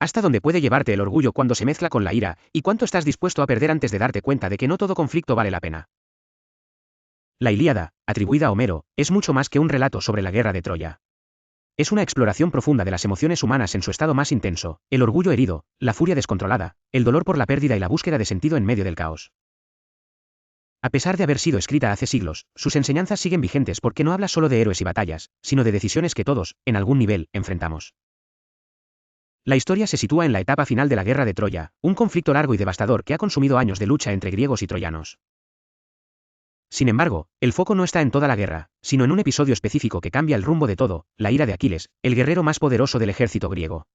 Hasta dónde puede llevarte el orgullo cuando se mezcla con la ira, y cuánto estás dispuesto a perder antes de darte cuenta de que no todo conflicto vale la pena. La Ilíada, atribuida a Homero, es mucho más que un relato sobre la guerra de Troya. Es una exploración profunda de las emociones humanas en su estado más intenso, el orgullo herido, la furia descontrolada, el dolor por la pérdida y la búsqueda de sentido en medio del caos. A pesar de haber sido escrita hace siglos, sus enseñanzas siguen vigentes porque no habla solo de héroes y batallas, sino de decisiones que todos, en algún nivel, enfrentamos. La historia se sitúa en la etapa final de la guerra de Troya, un conflicto largo y devastador que ha consumido años de lucha entre griegos y troyanos. Sin embargo, el foco no está en toda la guerra, sino en un episodio específico que cambia el rumbo de todo, la ira de Aquiles, el guerrero más poderoso del ejército griego.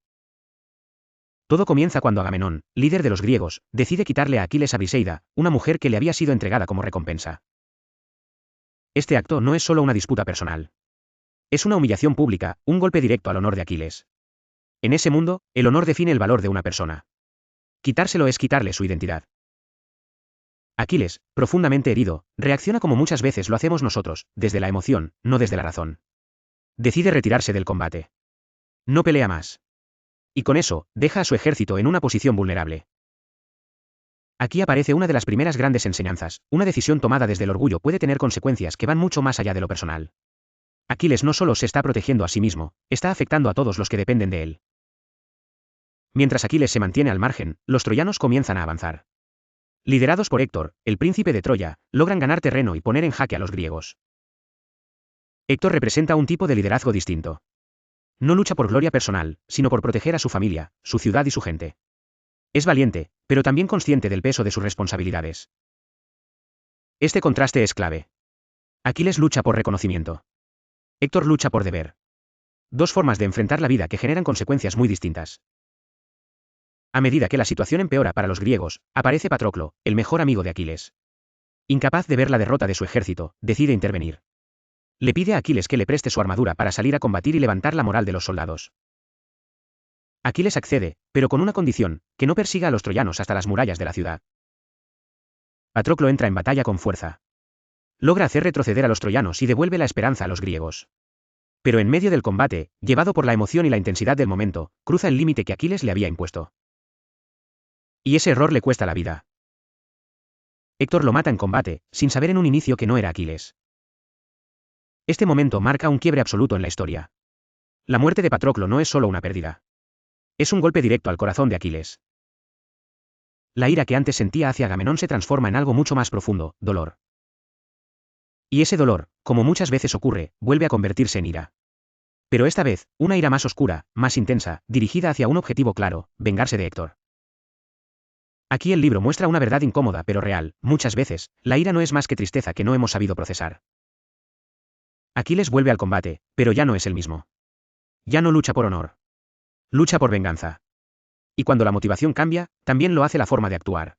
Todo comienza cuando Agamenón, líder de los griegos, decide quitarle a Aquiles a Briseida, una mujer que le había sido entregada como recompensa. Este acto no es solo una disputa personal. Es una humillación pública, un golpe directo al honor de Aquiles. En ese mundo, el honor define el valor de una persona. Quitárselo es quitarle su identidad. Aquiles, profundamente herido, reacciona como muchas veces lo hacemos nosotros, desde la emoción, no desde la razón. Decide retirarse del combate. No pelea más. Y con eso, deja a su ejército en una posición vulnerable. Aquí aparece una de las primeras grandes enseñanzas: una decisión tomada desde el orgullo puede tener consecuencias que van mucho más allá de lo personal. Aquiles no solo se está protegiendo a sí mismo, está afectando a todos los que dependen de él. Mientras Aquiles se mantiene al margen, los troyanos comienzan a avanzar. Liderados por Héctor, el príncipe de Troya, logran ganar terreno y poner en jaque a los griegos. Héctor representa un tipo de liderazgo distinto. No lucha por gloria personal, sino por proteger a su familia, su ciudad y su gente. Es valiente, pero también consciente del peso de sus responsabilidades. Este contraste es clave. Aquiles lucha por reconocimiento. Héctor lucha por deber. Dos formas de enfrentar la vida que generan consecuencias muy distintas. A medida que la situación empeora para los griegos, aparece Patroclo, el mejor amigo de Aquiles. Incapaz de ver la derrota de su ejército, decide intervenir. Le pide a Aquiles que le preste su armadura para salir a combatir y levantar la moral de los soldados. Aquiles accede, pero con una condición: que no persiga a los troyanos hasta las murallas de la ciudad. Patroclo entra en batalla con fuerza. Logra hacer retroceder a los troyanos y devuelve la esperanza a los griegos. Pero en medio del combate, llevado por la emoción y la intensidad del momento, cruza el límite que Aquiles le había impuesto. Y ese error le cuesta la vida. Héctor lo mata en combate, sin saber en un inicio que no era Aquiles. Este momento marca un quiebre absoluto en la historia. La muerte de Patroclo no es solo una pérdida. Es un golpe directo al corazón de Aquiles. La ira que antes sentía hacia Agamenón se transforma en algo mucho más profundo: dolor. Y ese dolor, como muchas veces ocurre, vuelve a convertirse en ira. Pero esta vez, una ira más oscura, más intensa, dirigida hacia un objetivo claro: vengarse de Héctor. Aquí el libro muestra una verdad incómoda pero real: muchas veces, la ira no es más que tristeza que no hemos sabido procesar. Aquiles vuelve al combate, pero ya no es el mismo. Ya no lucha por honor. Lucha por venganza. Y cuando la motivación cambia, también lo hace la forma de actuar.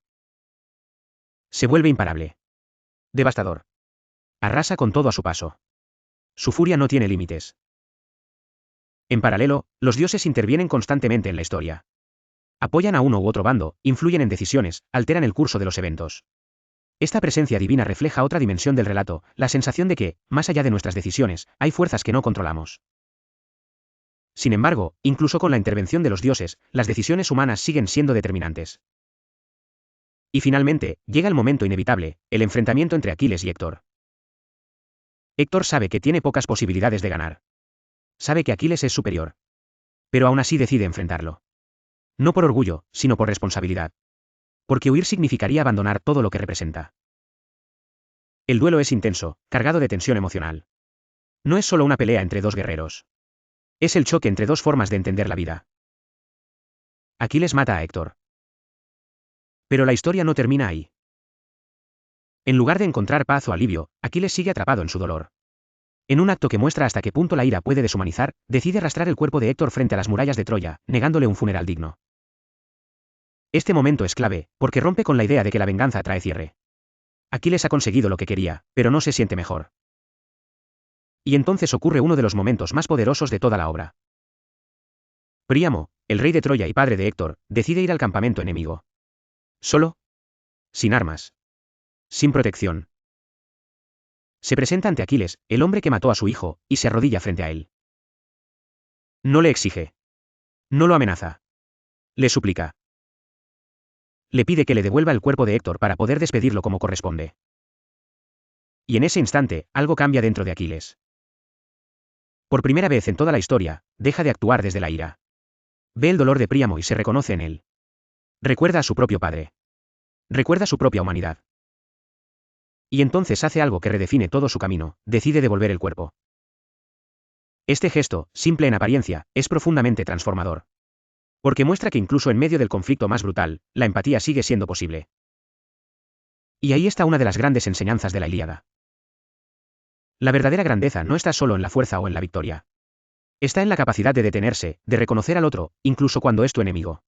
Se vuelve imparable. Devastador. Arrasa con todo a su paso. Su furia no tiene límites. En paralelo, los dioses intervienen constantemente en la historia. Apoyan a uno u otro bando, influyen en decisiones, alteran el curso de los eventos. Esta presencia divina refleja otra dimensión del relato: la sensación de que, más allá de nuestras decisiones, hay fuerzas que no controlamos. Sin embargo, incluso con la intervención de los dioses, las decisiones humanas siguen siendo determinantes. Y finalmente, llega el momento inevitable: el enfrentamiento entre Aquiles y Héctor. Héctor sabe que tiene pocas posibilidades de ganar. Sabe que Aquiles es superior. Pero aún así decide enfrentarlo. No por orgullo, sino por responsabilidad. Porque huir significaría abandonar todo lo que representa. El duelo es intenso, cargado de tensión emocional. No es solo una pelea entre dos guerreros. Es el choque entre dos formas de entender la vida. Aquiles mata a Héctor. Pero la historia no termina ahí. En lugar de encontrar paz o alivio, Aquiles sigue atrapado en su dolor. En un acto que muestra hasta qué punto la ira puede deshumanizar, decide arrastrar el cuerpo de Héctor frente a las murallas de Troya, negándole un funeral digno. Este momento es clave, porque rompe con la idea de que la venganza trae cierre. Aquiles ha conseguido lo que quería, pero no se siente mejor. Y entonces ocurre uno de los momentos más poderosos de toda la obra. Príamo, el rey de Troya y padre de Héctor, decide ir al campamento enemigo. Solo. Sin armas. Sin protección. Se presenta ante Aquiles, el hombre que mató a su hijo, y se arrodilla frente a él. No le exige. No lo amenaza. Le suplica. Le pide que le devuelva el cuerpo de Héctor para poder despedirlo como corresponde. Y en ese instante, algo cambia dentro de Aquiles. Por primera vez en toda la historia, deja de actuar desde la ira. Ve el dolor de Príamo y se reconoce en él. Recuerda a su propio padre. Recuerda su propia humanidad. Y entonces hace algo que redefine todo su camino, decide devolver el cuerpo. Este gesto, simple en apariencia, es profundamente transformador. Porque muestra que incluso en medio del conflicto más brutal, la empatía sigue siendo posible. Y ahí está una de las grandes enseñanzas de la Ilíada. La verdadera grandeza no está solo en la fuerza o en la victoria. Está en la capacidad de detenerse, de reconocer al otro, incluso cuando es tu enemigo.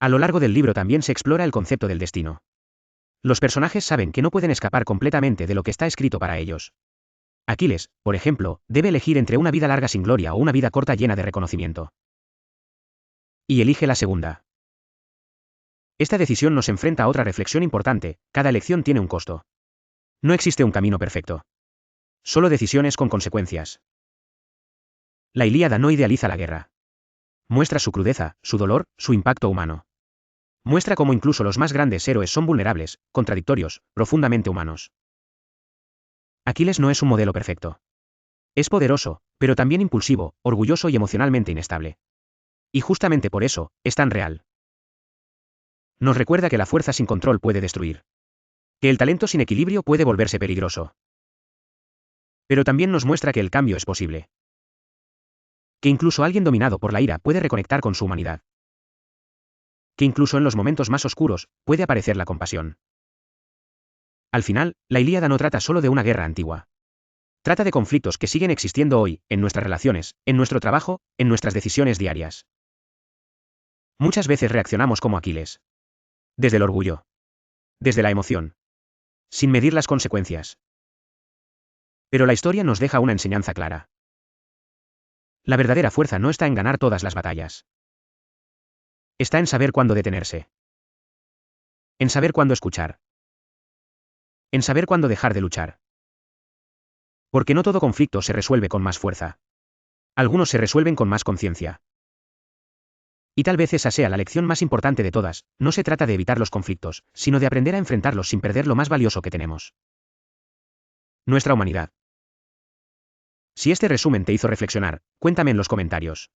A lo largo del libro también se explora el concepto del destino. Los personajes saben que no pueden escapar completamente de lo que está escrito para ellos. Aquiles, por ejemplo, debe elegir entre una vida larga sin gloria o una vida corta llena de reconocimiento. Y elige la segunda. Esta decisión nos enfrenta a otra reflexión importante: cada elección tiene un costo. No existe un camino perfecto. Solo decisiones con consecuencias. La Ilíada no idealiza la guerra. Muestra su crudeza, su dolor, su impacto humano. Muestra cómo incluso los más grandes héroes son vulnerables, contradictorios, profundamente humanos. Aquiles no es un modelo perfecto. Es poderoso, pero también impulsivo, orgulloso y emocionalmente inestable. Y justamente por eso, es tan real. Nos recuerda que la fuerza sin control puede destruir. Que el talento sin equilibrio puede volverse peligroso. Pero también nos muestra que el cambio es posible. Que incluso alguien dominado por la ira puede reconectar con su humanidad. Que incluso en los momentos más oscuros, puede aparecer la compasión. Al final, la Ilíada no trata solo de una guerra antigua. Trata de conflictos que siguen existiendo hoy, en nuestras relaciones, en nuestro trabajo, en nuestras decisiones diarias. Muchas veces reaccionamos como Aquiles. Desde el orgullo. Desde la emoción. Sin medir las consecuencias. Pero la historia nos deja una enseñanza clara. La verdadera fuerza no está en ganar todas las batallas. Está en saber cuándo detenerse. En saber cuándo escuchar. En saber cuándo dejar de luchar. Porque no todo conflicto se resuelve con más fuerza. Algunos se resuelven con más conciencia. Y tal vez esa sea la lección más importante de todas: no se trata de evitar los conflictos, sino de aprender a enfrentarlos sin perder lo más valioso que tenemos. Nuestra humanidad. Si este resumen te hizo reflexionar, cuéntame en los comentarios.